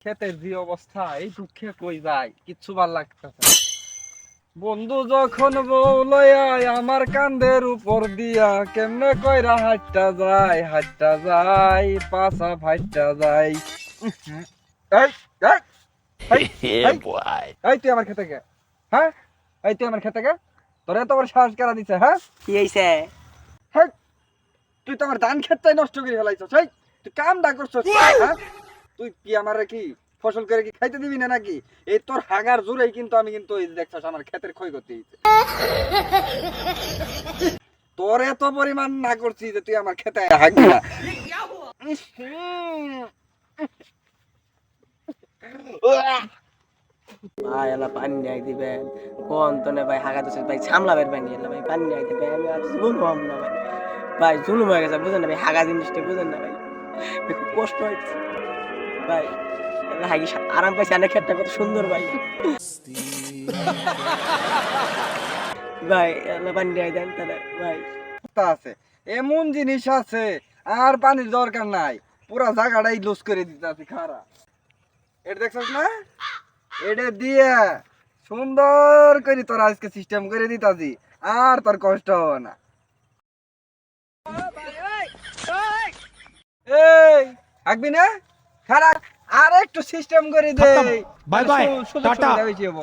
ক্ষেতের যে অবস্থা, এই দুঃখে কই যায়, কিচ্ছু ভাল লাগতেছে না। বন্ধু যখন বউ লইয়া আমার কান্দের উপর দিয়া কেমনে কইরা হাঁটটা যায় পাছা ফাইটটা যায়। এই এই এই এই এই তুই আমার খেতে গে, হ্যাঁ? এই তুই আমার খেতে গে, তোর এত বড় সাহস কারা দিছে, হ্যাঁ? কি হইছে? হেই, তুই তো আমার ধান ক্ষেতটাই নষ্ট করে ফেলাইছস। এই তুই কামটা করছস, হ্যাঁ? তুই কি আমারে কি ফসল করে কি খাইতে দিবি না নাকি? এই তোর হাগার জোরেই কিন্তু আমি কিন্তু এই দেখছস আমার ক্ষেতের ক্ষয়ক্ষতি হইছে। তোর এত পরিমাণ না করছি যে তুই আমার খেতে হাগবি না। ভাই এলা পানি নিয়ে দিবেন কোন তো না ভাই হাগা দিছে ভাই সামলাবেন ভাই এলা ভাই পানি নিয়ে দিবেন আমি আর জুলুম হম না ভাই। ভাই জুলুম হয়ে গেছে বুঝেন না ভাই হাগা জিনিসটা বুঝেন না ভাই খুব কষ্ট হচ্ছে ভাই। এলা হাগি আরাম পাইছে অনেক ক্ষেতটা কত সুন্দর ভাই। ভাই এলা পানি নিয়ে দেন তাহলে ভাই। তা আছে, এমন জিনিস আছে আর পানির দরকার নাই, পুরা জায়গাটাই লুজ করে দিতাছি খারা। এটা দেখছস না, এটা দিয়ে সুন্দর করে তোর আজকে সিস্টেম করে দিতাছি, আর তোর কষ্ট হবে না। এই থাকবি না খারাপ, আর একটু সিস্টেম করে দে, বাই বাই, সুযোগ টাটা। সুবিধা বেশি হবো।